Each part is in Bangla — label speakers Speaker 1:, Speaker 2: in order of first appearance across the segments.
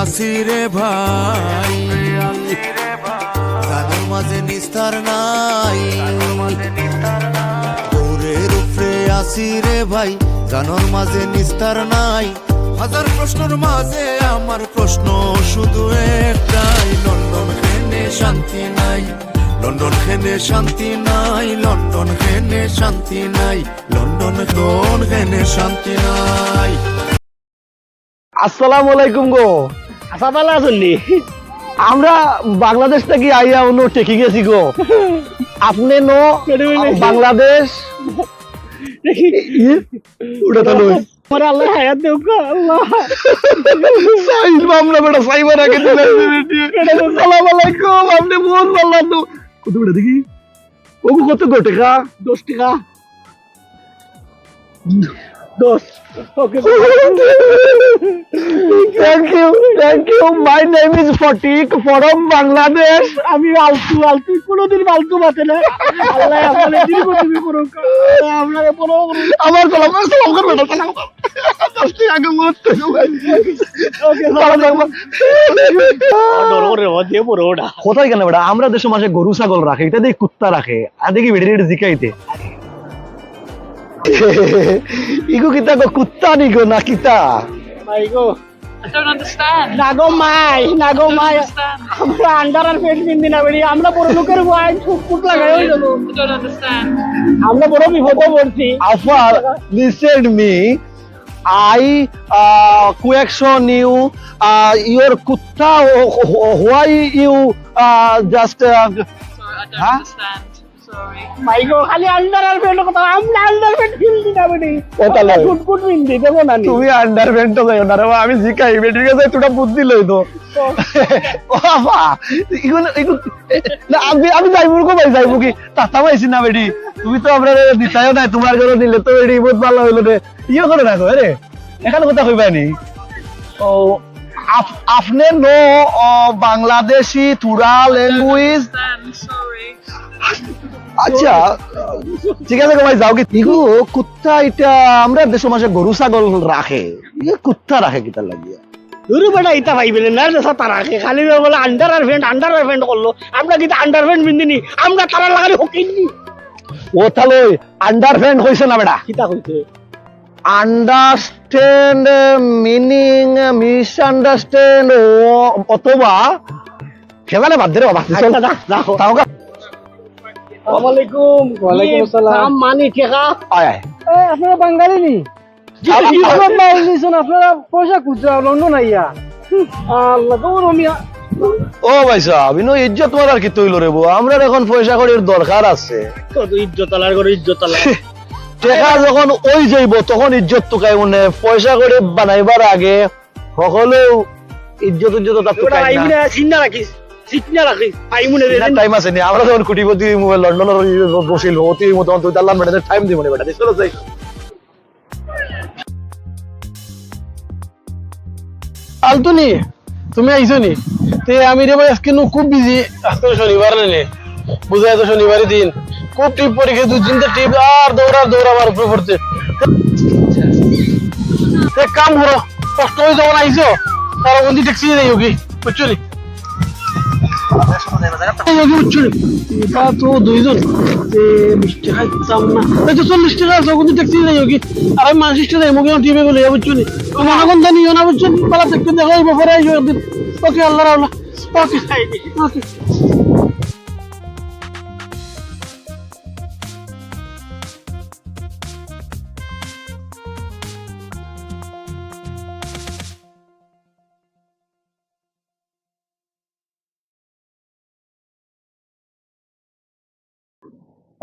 Speaker 1: আসি রে ভাই, জানোর মাঝে নিস্তার নাই, দৌড়ের উপরে আসি রে ভাই, জানোর মাঝে নিস্তার নাই। হাজার প্রশ্নের মাঝে আমার প্রশ্ন শুধু একটাই, লন্ডন খেনে শান্তি নাই, লন্ডন খেনে শান্তি নাই, লন্ডন খেনে শান্তি নাই, লন্ডন কোন খেনে শান্তি নাই।
Speaker 2: আসসালামু আলাইকুম গো।
Speaker 3: আচ্ছা ভালো আছেন?
Speaker 2: আমরা বাংলাদেশ থেকে আইয়া উনো টেকি গেছি গো। আপনি নো বাংলাদেশ উড়ে তো লই
Speaker 3: আমার আল্লাহ হায়াত দেও গো আল্লাহ।
Speaker 2: সাইল আমরা বড় সাইবার আগে দিলে। আসসালামু আলাইকুম, আপনি বহুত ভালো আছো। কত বড় দেখি ও কত গো টাকা?
Speaker 3: 10 টাকা 10। Okay
Speaker 2: thank you. My name is Fatik from Bangladesh.
Speaker 3: আমি আলতু কোনদিন ফালতু বাতে না। আল্লাহ আপনাকে দীর্ঘ তুমি করো, আপনাকে বলো
Speaker 2: আমার সালাম করবে না। দশটি আগে মরতে
Speaker 3: ওকে ডরে ওদে বড়টা
Speaker 2: কোথায় গেল বেটা? আমরা দেশে মাসে গরু ছাগল রাখে, এটা দিয়ে কুত্তা রাখে, আর দেখি বেড়ে বেড়ে জিকাইতে ইগো কিতা গো, কুত্তা নি গো না কিতা?
Speaker 3: মাই গো
Speaker 4: I don't understand.
Speaker 3: নাগো মাই
Speaker 4: I don't understand.
Speaker 3: আমরা আন্ডার আর পেট পিন্দি না বেড়ি, আমরা বড় লোকের ভাই ফুট লাগাই হই যাবো।
Speaker 4: I don't understand.
Speaker 3: আমরা বড় বিপদে পড়ছি।
Speaker 2: Afar, listen me. I question you. Your kutta. Why you just?
Speaker 4: Sorry, I don't
Speaker 2: Huh?
Speaker 4: understand. Sorry.
Speaker 3: মাই গো খালি আন্ডার আর পেট কথা, আমরা আন্ডার পেট পিন্দি না বেড়ি।
Speaker 2: কথা লয়।
Speaker 3: ফুট পিন্দি দেবো না নি।
Speaker 2: তুমি আন্ডারপ্যান্ট তো যাইও না রে বাবা, আমি জিকাই বেটির কাছে তোটা বুদ্ধি লই তো। ও বাবা ইগুন না আমি যাইবো কো ভাই, যাইবো কি তাতা পাইছি না বেটি? তুমি তো আমরা দিতাইও না, তোমার ঘরে দিলে তো বেটি বহুত ভালো হইলো রে। ইয়ে করে রাখো রে, এখানে কথা কইবা নি? ও আপনি no Bangladeshi Tura language?
Speaker 4: I'm sorry.
Speaker 2: আচ্ছা ঠিক আছে ভাই, যাও কি ইগো কুত্তা, এটা আমরা দেশ মাসে গরু ছাগল রাখে, ইয়ে কুত্তা রাখে কিতা লাগিয়া?
Speaker 3: দুরু বেটা ইতা ভাইবেন না যে তারা খালি বলে আন্ডার আর প্যান্ট করলো। আমরা কিন্তু আন্ডার প্যান্ট পিন্দিনি, আমরা তারা লাগালে হকিনি।
Speaker 2: ও তাহলে আন্ডারপ্যান্ট হইছে না বেটা?
Speaker 3: কিতা কইছে?
Speaker 2: আন্ডারস্ট্যান্ড মিনিং মিসআন্ডারস্ট্যান্ড অথবা খেলালে বাদ দে রে বাবা। চল
Speaker 3: আচ্ছা, যাও।
Speaker 2: তাও গা।
Speaker 3: আসসালামু আলাইকুম।
Speaker 2: ওয়ালাইকুম আসসালাম।
Speaker 3: দাম মানে ঠেকা।
Speaker 2: আয় আয়।
Speaker 3: আপনারা বাঙালি নি? আপনারা পয়সা খুঁজছে লন্ডন আইয়া। আল্লাহ গো রমিয়া।
Speaker 2: ও ভাই সাহেব ইনো ইজ্জত মারার কি তৈল রে বউ, আমরা এখন পয়সা কড়ির দরকার আছে।
Speaker 3: তো ইজ্জত আলার করে ইজ্জত আলার।
Speaker 2: টাকা যখন ওই যাইব তখন ইজ্জত টুকাই মনে, পয়সা করে বানাইবার আগে সকলেও ইজ্জত তার টুকাই না।
Speaker 3: আইবিনা চিন্তা রাখিস, চিন্তা রাখিস। আইমুনে রে।
Speaker 2: টাইম আছে নি? আমরা যখন কোটিপতি লন্ডনের বসিল অতি মতন তুই তাল্লান বেটা টাইম দিব না বেটা, চলো যাই।
Speaker 5: আলতুনি তুমি আইছো নি? তে আমি রে ভাই আজকে খুব বিজি, আজকে শনিবার নে বুঝাই তো শনিবারের দিন, খুব টিপ পরীক্ষা, 2-3টা টিপ আর দৌড়াবার উপরে পড়ছে। এক কাম করো, কষ্ট হয়ে যখন আইছো তারা বন্দি ট্যাক্সি নেই হোকি, বুঝছো নি? বুঝছো নি এটা তো 2 জন 20 টাকা দাম না, 40 টাকা আছে, কিন্তু ট্যাক্সি নেই হোকি। আর আমি 50 টাকা মুখে টিপে বলে বুঝছো নি? মনে কোন জানিও না, বুঝছো নি? পালা দেখতে দেখা যাইব পরে আইসো একদিন। ওকে আল্লাহ রাওলা। ওকে ওকে।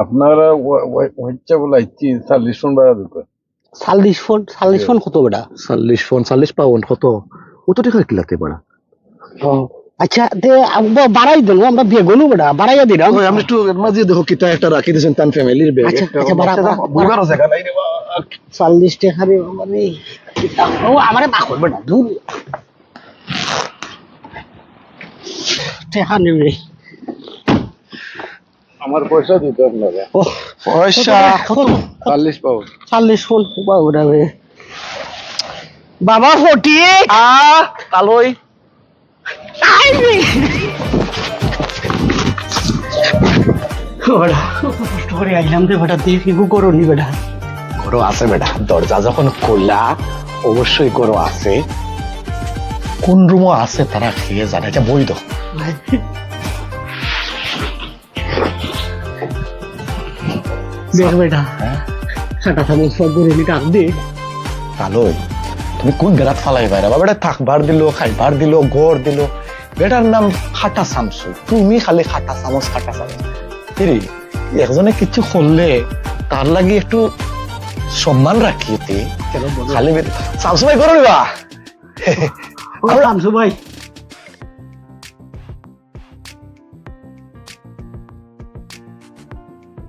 Speaker 6: আপনারা হচ্ছে বলে 40 ফোন বাড়া দিত।
Speaker 3: 40 ফোন কত বেটা?
Speaker 2: 40 পাউন্ড কত? কত টাকা কি লাগতে পারে?
Speaker 3: আচ্ছা দে বাড়াই দেন, আমরা বেগুনও বেটা বাড়াইয়া দিলাম।
Speaker 2: আমি একটু মাঝে দেখো কিটা একটা রাখি দিয়েছেন তান ফ্যামিলির ব্যাগ।
Speaker 3: আচ্ছা, আচ্ছা, বাড়া, বাড়া।
Speaker 2: বুঝবারও জায়গা নাই রে বাবা।
Speaker 3: 40 টাকা রে মানে ও আমারে বাকর বেটা দূর টাকা নেবে।
Speaker 6: আমার পয়সা দিতে আপনারা
Speaker 3: ও
Speaker 2: পয়সা
Speaker 3: কত?
Speaker 6: 40 পাউন্ড।
Speaker 3: 40 ফোন বাবা রে বাবা ফটিক।
Speaker 2: তালই
Speaker 3: বেটা কষ্ট করে আইলাম রে বেটা দেখি করো নি বেটা
Speaker 2: গরো আছে বেটা, দরজা যখন খোলা অবশ্যই গরো আছে। কোন রুমও আছে তারা খেয়ে জানে, এটা বই দাও।
Speaker 3: দেখ বেটা কাটা চামচ সব গরু নি ডাক দে
Speaker 2: তালই তুমি কোন বেড়াত ফালাই বাইরা বা বেটা থাকবার দিল, খাইবার দিল, ঘর দিল, বেটার নাম খাটা চামচু, তুমি খালি খাটা চামচ খাটা চামচ। কিরে একজনে কিছু করলে তার লাগি একটু সম্মান রাখিতে খালি চামচু ভাই করো নিবা।
Speaker 3: আমসু ভাই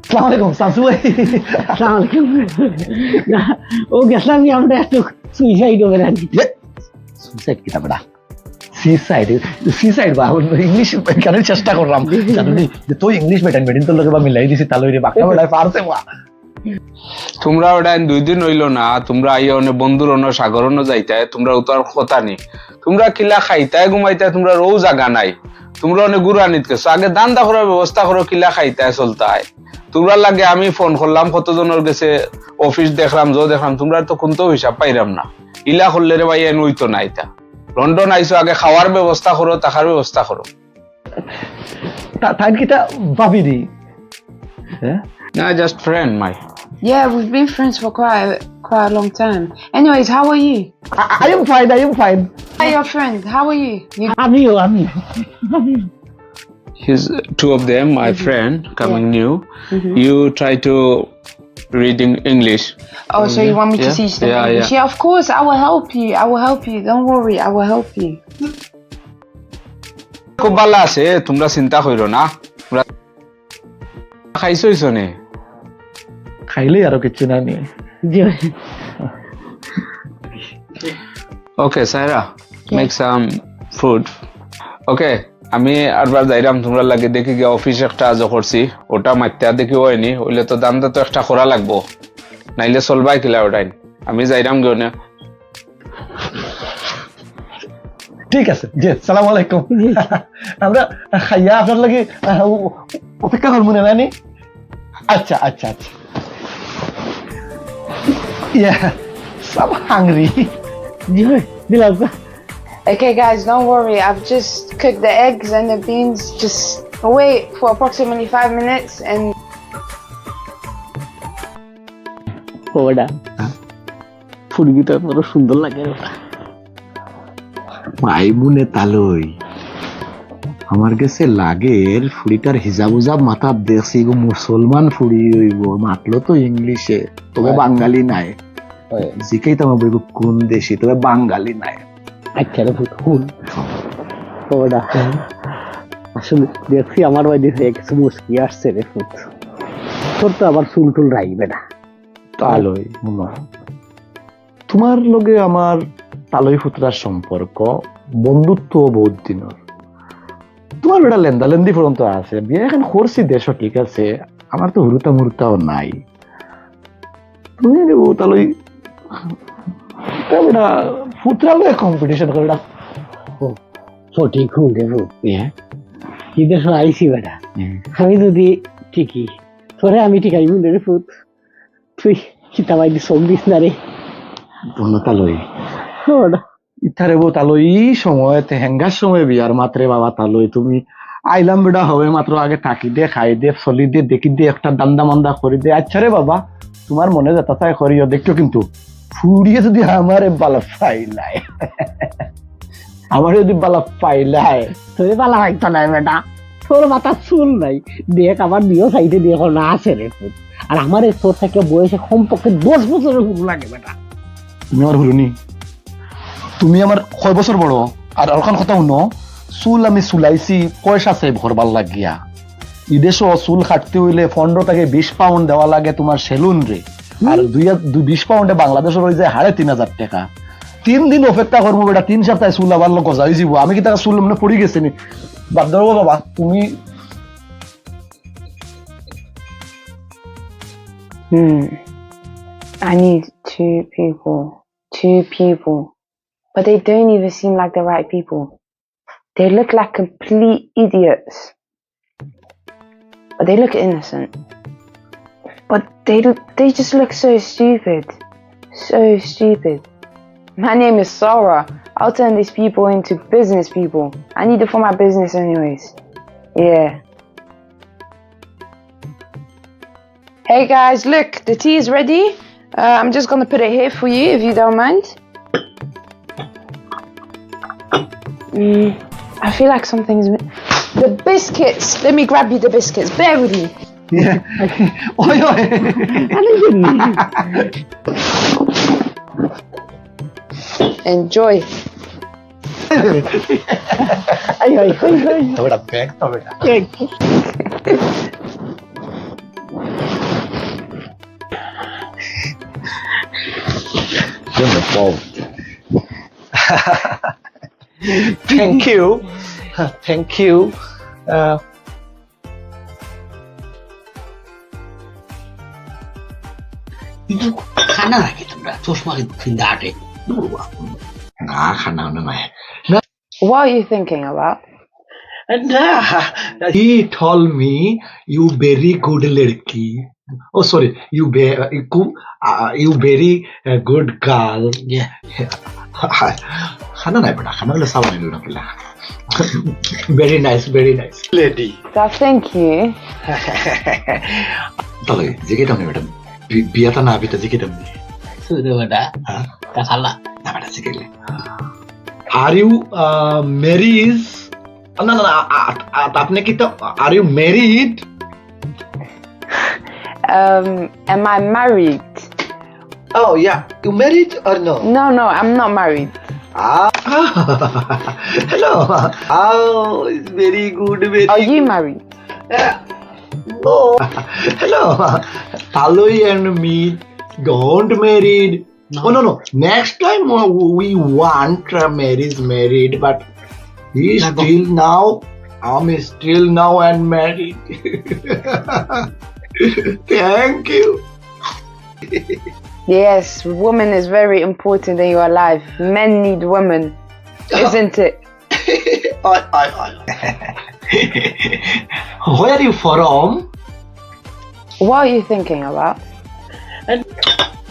Speaker 2: আসসালামু আলাইকুম চামচু ভাই।
Speaker 3: আসসালামু আলাইকুম না ও গেছিলাম আমরা একটু সুইসাইড হবে না
Speaker 2: সুইসাইড কিনা বেটা, সিসাইড বা ইংলিশ কেন চেষ্টা করলাম জানি যে তুই ইংলিশ বেটান বেডিন তোর লোকে বা মিলাই দিছি তাহলে রে বাকা বেটায় পারছে মা।
Speaker 6: তোমরা ওটা 2 দিন হইলো না, তোমরা আইয়া অনেক বন্ধুর অন্য সাগর অন্য যাইতায়, তোমরা উতার কথা নেই, তোমরা কিলা খাইতায় ঘুমাইতায়, তোমরা রৌ জাগা নাই, তোমরা অনেক গুরানিত গেছো, আগে দান্দা করার ব্যবস্থা করো, কিলা খাইতায় চলতায়। তোমরা লাগে আমি ফোন করলাম কতজনের গেছে অফিস দেখলাম যো দেখলাম, তোমরা তো কোনটাও হিসাব পাইলাম না। ইলা করলে রে ভাই এন হইতো না, এটা লন্ডন আইসো, আগে খাওয়ার ব্যবস্থা করো, টাকার ব্যবস্থা করো।
Speaker 2: তাই কিটা ভাবি দি
Speaker 6: না just friend my.
Speaker 4: Yeah, we've been friends for quite a long time. Anyways, how are you?
Speaker 2: I am fine.
Speaker 4: Hi, your friend. How are you?
Speaker 3: আমিও
Speaker 6: He's 2 of them, my friend coming new. You try to reading English.
Speaker 4: Oh, so you want me to
Speaker 6: Yeah,
Speaker 4: teach them
Speaker 6: yeah,
Speaker 4: English?
Speaker 6: yeah.
Speaker 4: Yeah, of course. I will help you. Don't worry. I will help you.
Speaker 6: খুব ভালো আছে, তোমরা চিন্তা করো না। তোমরা খাইছো নে?
Speaker 2: খাইলে আরো কিছু না নি।
Speaker 6: Okay, Saira, make some food. Okay, আমি আরবার যাইরাম, তোমরা লাগে দেখি গিয়ে অফিস একটা আজ করছি, ওটা মাত্রা দেখি হয়নি, হইলে তো দামটা তো একটা করা লাগবো, নাইলে চলবাই কিলা ওটাই। আমি যাইরাম গিয়ে না।
Speaker 2: ঠিক আছে জি, সালাম আলাইকুম। আমরা খাইয়া আপনার লাগে অপেক্ষা করবো না নানি। আচ্ছা আচ্ছা আচ্ছা। Yeah, so hungry.
Speaker 3: দিলাম
Speaker 4: Okay, guys, don't worry. I've just cooked the eggs and the beans. Just wait for approximately 5 minutes and
Speaker 3: ও বেটা ফুলবিটা বড় সুন্দর লাগে ওটা
Speaker 2: মাইমুনে তালই আমার কাছে লাগের ফুড়িটার হিজাব উজাব মাথা দেখছি গো, মুসলমান ফুড়ি হইব, মাতলো তো ইংলিশে, তবে বাঙালি নাই। জিকেই তো বলবো কোন দেশি, তবে বাঙালি নাই।
Speaker 3: আচ্ছা রে ফুল ওটা আসলে দেখছি আমার বাড়ি থেকে কিছু মুশকি আসছে রে ফুট, তোর তো আবার চুল টুল রাইবে না।
Speaker 2: তালই তোমার লগে আমার তালই ফুতরার সম্পর্ক বন্ধুত্ব বহুত দিনের। তোমার বেটা লেন্দা লেন্দি পর্যন্ত আছে, বিয়ে এখন করছি দেশ ঠিক আছে, আমার তো হুরুতা মুরুতাও নাই। তুমি তালই বেটা ফুতরা লগে কম্পিটিশন করে
Speaker 3: সঠিক হুন রে ফুট কি দেশ আইসি বেটা, আমি যদি ঠিকই তোরে আমি ঠিক আইবো রে ফুট, তুই কিতা বাইদি সব দিস না রে
Speaker 2: তালই
Speaker 3: ওটা
Speaker 2: ইথারে বউ তালই সময় হেঙ্গার সময় বিয়ার মাত্রে বাবা তালই তুমি আইলাম বেটা হবে মাত্র, আগে থাকি দে খাই দে চলি দে দেখি দে একটা দান্দা মান্দা করি দে। আচ্ছা রে বাবা তোমার মনে যেটা চাই করিও, দেখছো কিন্তু ফুড়িয়ে যদি আমারে বালা পাইলাই, আমার যদি বালা পাইলাই
Speaker 3: তোর পালা হয়তো নাই বেটা, তোর মাথা চুল নাই, দেখ আমার দিও সাইডে দেখ না আছে রে ফুট, আর আমার এই তোর থেকে বয়সে কমপক্ষে 10 বছরের হুল লাগে বেটা।
Speaker 2: তুমি আমার হলুনি, তুমি আমার কয় বছর বড়, আর ওখান কথা শুনো, চুল আমি চুলাইছি পয়সা চাই ভরবার লাগিয়া, বিদেশও চুল কাটতে হইলে 15 থেকে 20 পাউন্ড দেওয়া লাগে তোমার সেলুন রে, আর 20 পাউন্ডে বাংলাদেশের হয়ে যায় 3500 টাকা। 3 দিন অপেক্ষা করবো বেটা, 3 সপ্তাহে চুল আবার লোক গজা হয়ে যাব, আমি কি তার চুল মানে পড়ে গেছে নি বাদ দেবো বাবা তুমি।
Speaker 4: I need two people, but they don't even seem like the right people. They look like complete idiots. But they look innocent. But they just look so stupid. So stupid. My name is Sarah. I'll turn these people into business people. I need it for my business anyways. Yeah. Hey guys, look, the tea is ready. I'm just gonna put it here for you if you don't mind. I feel like something's... The biscuits! Let me grab you the biscuits. Bear with me.
Speaker 2: Oi, oi.
Speaker 4: Enjoy.
Speaker 2: বেটা ব্যাগ তো বেটা Thank you. Thank you.
Speaker 3: কিন্তু খানা নাকি তোমরা চশমা কিন্তু আটে
Speaker 2: না খানা না
Speaker 4: What are you thinking about?
Speaker 2: He told me you very good ladki. Oh sorry, you very good girl.
Speaker 3: Yeah.
Speaker 2: খানা নাই বেটা খানা হলে সাবান এলো না পেলা very nice lady.
Speaker 4: So thank you.
Speaker 2: তাহলে জিজ্ঞেস বেটা বিয়াটা না বিটা জিজ্ঞেস
Speaker 3: শুধু বেটা তা খালা
Speaker 2: না বেটা জিজ্ঞেস are you married? না আপনি কি তো are you married?
Speaker 4: Am I married?
Speaker 2: Oh yeah, you married or no?
Speaker 4: No, I'm not married.
Speaker 2: Hello. Oh, it's very good.
Speaker 4: Are you married?
Speaker 2: No. Hello. Taloi and me don't married.
Speaker 3: No.
Speaker 2: Oh no. Next time we want married, but he's still now. I'm still now and married. Thank you.
Speaker 4: Yes, woman is very important in your life. Men need women, isn't it?
Speaker 2: Where are you from?
Speaker 4: What are you thinking about?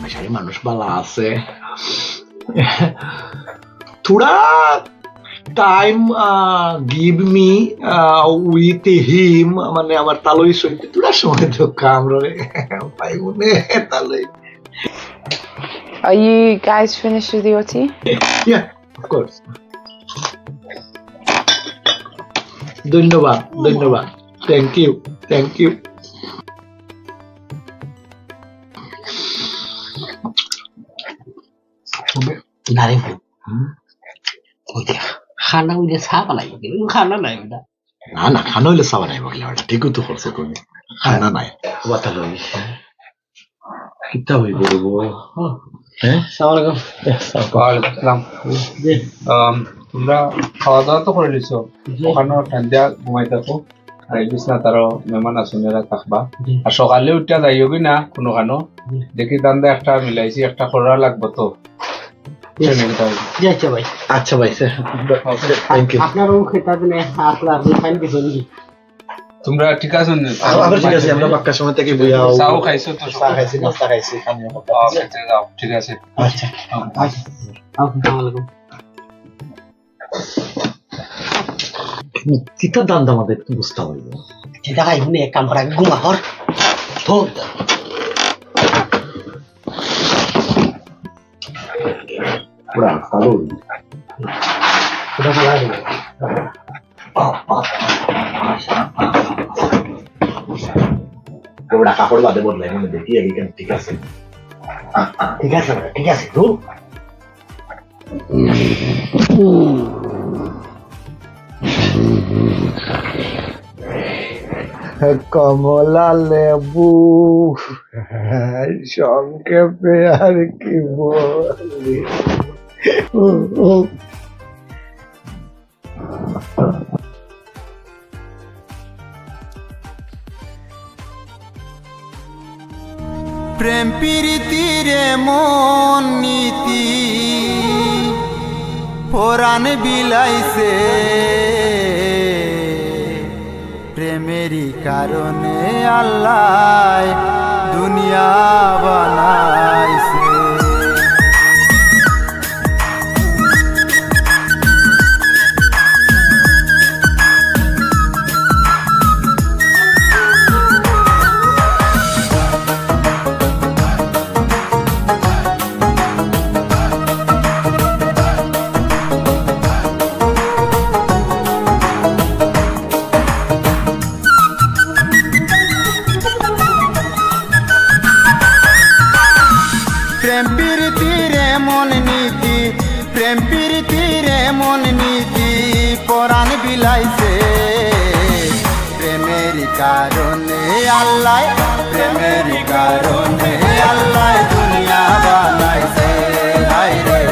Speaker 2: বেচারি মানুষ বালা আছে থোড়া time give me with him মানে আমার তালই সইতে থোড়া সময় তো কামরে পাইবনে তালই
Speaker 4: Are you guys finished with your tea?
Speaker 2: Yeah, of course. ধন্যবাদ থ্যাংক ইউ
Speaker 3: নারে খানা উঠে চা পালাই খানা নাই বেটা
Speaker 2: না খানা হইলে চাবা নাই বলে ওটা ঠিকই তো করছো তুমি খানা নাই কথা লই কিতা হইব গো হ্যাঁ
Speaker 6: ওয়ালাইকুম তোমরা খাওয়া দাওয়া তো করে নিছো ওখানে ঠান্ডা ঘুমাই থাকো আর বিছনা তারও মেহমান আসুনেরা থাকবা আর সকালে উঠা যাইও কি না কোনো খানো দেখি দান্দা একটা মিলাইছি একটা করা লাগবো তো
Speaker 2: আচ্ছা ভাই থ্যাংক ইউ
Speaker 3: আপনারও খেতা দিনে আসলে আপনি ফাইন কিছু নাকি
Speaker 6: তোমরা ঠিক আছে
Speaker 2: আমরা ঠিক আছে আমরা বাক্কা সময় থেকে বইয়া
Speaker 6: চাও খাইছো তো
Speaker 2: চা খাইছি নাস্তা খাইছি খানিও কথা
Speaker 6: ঠিক আছে
Speaker 2: আচ্ছা
Speaker 3: আসসালামু আলাইকুম
Speaker 2: কিতা দান আমাদের বুঝতে হইব
Speaker 3: যেটা খাইব না এক কাম করা ঘুমা কর তো
Speaker 2: পুরা কালো
Speaker 3: এটা খালা দিবে
Speaker 2: পুরা কাপড় বাদে বদলাই মনে দেখি এখানে ঠিক আছে তো কমলা লেবু সংক্ষেপে আর কি বলি
Speaker 1: প্রেম প্রীতিরে মন নীতি পরাণ বিলাইছে প্রেমেরই কারণে আল্লাহ দুনিয়া বানাইছে। প্রেম প্রীতির এমন নীতি, প্রেম প্রীতির এমন নীতি পরাণ বিলাইছে প্রেমের কারণে আল্লাহ, প্রেমের কারণে আল্লাহ দুনিয়া বানাইছে। হায় রে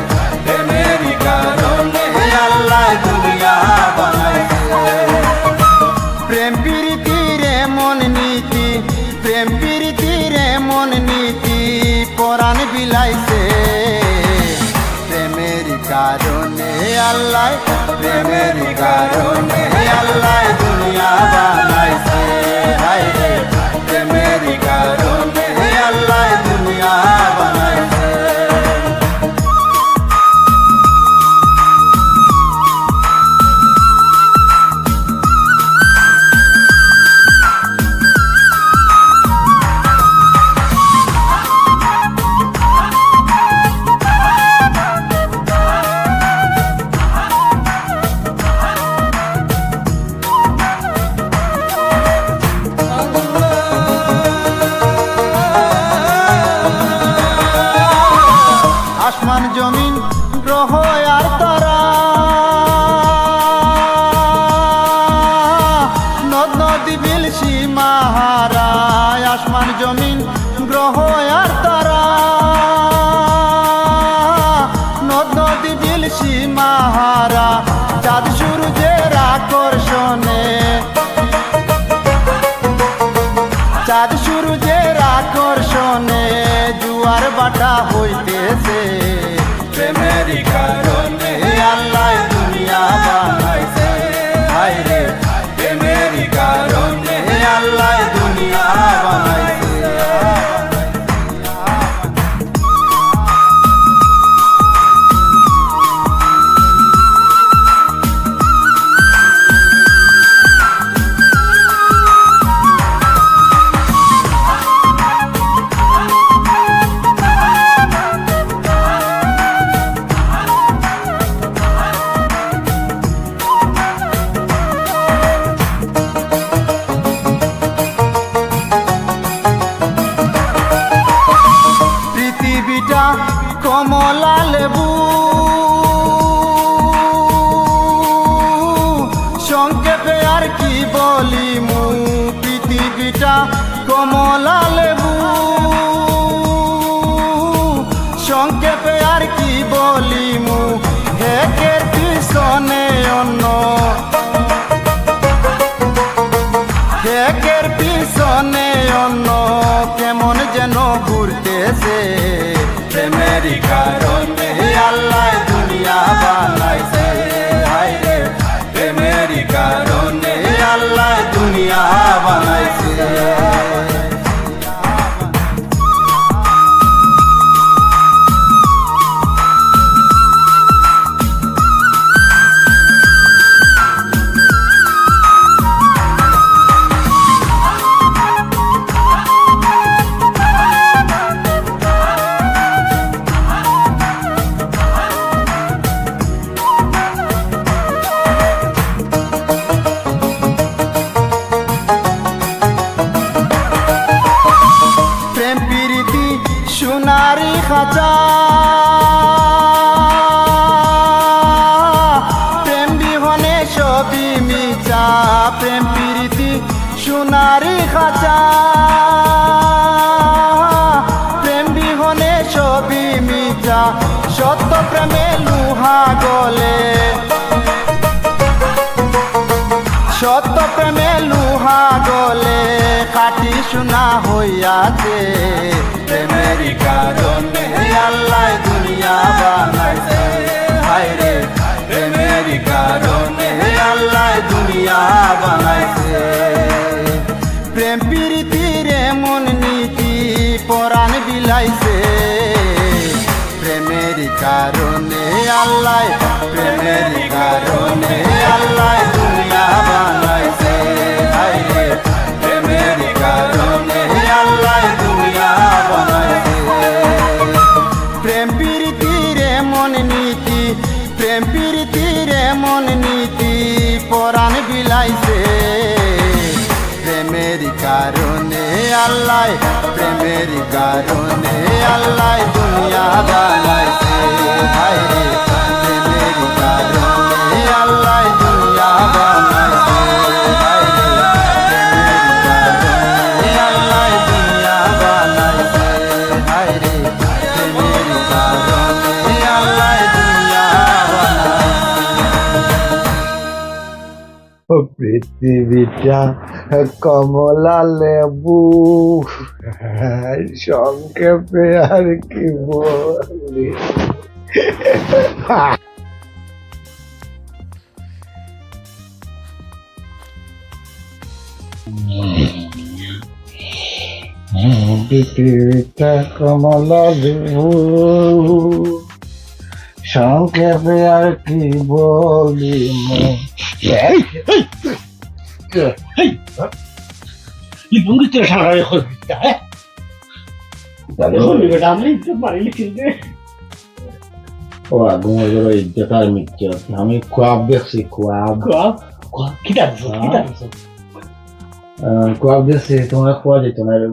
Speaker 1: প্রেমের কারণে আল্লাহ দুনিয়া বানাইছে। প্রেম প্রীতির এমন নীতি, প্রেম প্রীতির এমন নীতি পরাণ বিলাইছে প্রেমের কারণে আল্লাহ, প্রেমের কারণে আল্লাহ দুনিয়া বানাইছে। হায় রে প্রেমের কারণে আল্লাহ দুনিয়া বানাইছে। আসমান জমিন গ্রহ আর তারা, নদ নদী বিল সীমাহারা। আসমান জমিন গ্রহ আর তারা, নদ নদী বিল সীমাহারা। চাঁদ সূর্যের আকর্ষণে, চাঁদ সূর্যের আকর্ষণে জুয়ার বাটা হইতেছে প্রেমের কারণে আল্লাহ দুনিয়া বানাইছে। হায় রে প্রেমের কারণে আল্লাহ দুনিয়া বানাইছে। পৃথিবীটা কমলা লেবু, সংক্ষেপে আর কি বলিমু। পৃথিবীটা কমলা লেবু, সংক্ষেপে আর কি বলিমু। একের পিছনে অন্য, একের পিছনে অন্য কেমন যেন ঘুরতেছে প্রেমের কারণে আল্লাহ দুনিয়া বানাইছে। হায় রে প্রেমের কারণে আল্লাহ দুনিয়া বানাইছে। সোনারি খাঁচা, প্রেম বিহনে সবই মিছা। প্রেম প্রীতি সোনারি খাঁচা, প্রেম বিহনে সবই মিছা। সত্য প্রেমে লুহা গলে, সত্য প্রেমে লুহা গলে কাটি সোনা হইয়াছে প্রেমের কারণে আল্লাহ দুনিয়া বানাইছে। হায় রে কারণে আল্লাহ প্রেমের কারণে আল্লাহ দুনিয়া বানাইছে হায়রে প্রেমের কারণে আল্লাহ দুনিয়া বানাইছে প্রেম প্রীতির মন নীতি প্রেম প্রীতির মন নীতি পরাণ বিলাইছে প্রেমের কারণে আল্লাহ প্রেমের কারণে আল্লাহ দুনিয়া বানাইছে হায়রে প্রেমের কারণে আল্লাহ দুনিয়া বানাইছে হায়রে প্রেমের কারণে আল্লাহ দুনিয়া বানাইছে হায়রে প্রেমের কারণে আল্লাহ দুনিয়া বানাইছে
Speaker 2: পৃথিবীটা কমলা লেবু সংক্ষেপে আর কি বলি পৃথিবীটা কমলা লেবু সংক্ষেপে আর কি বলি
Speaker 3: কি বঙ্গি তো সারা রেখে দিতে হ্যাঁ দেখুন বেটা আমি তো মারিলি কিন্তু
Speaker 7: ও আগুন ইজ্জত আর মিথ্যে আমি কোয়াব দেখছি কোয়াব
Speaker 3: কি ডাকছো
Speaker 7: কোয়াব দেখছি তোমরা কোয়া যেত না রে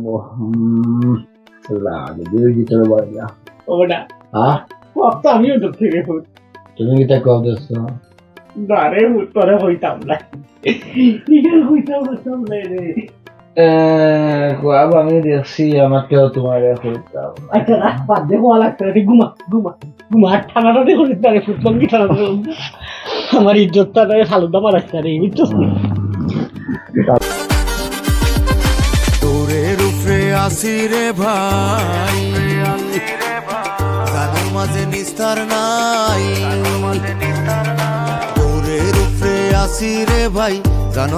Speaker 7: লাগে দুই জিতর বাড়িয়া
Speaker 3: ও বেটা
Speaker 7: হ্যাঁ
Speaker 3: তো আমিও ঢুকতে রেখো
Speaker 7: তুমি কি তা কোয়াব দেখছো
Speaker 3: না রে তোরে হইতাম না নিজের হইতাম না রে
Speaker 7: কোয়াব আমি দেখছি আমাকেও তোমার হইতাম
Speaker 3: আচ্ছা না বাদ দে হওয়া লাগছে রে ঘুমা ঠান্ডাটা দেখো রে ফুটবঙ্গি ঠান্ডা আমার ইজ্জতটা রে সালুদা মারাচ্ছে রে বুঝছস
Speaker 1: তোরের উপরে আসি রে ভাই গানের মাঝে নিস্তার নাই তোরের উপরে আসি রে ভাই গান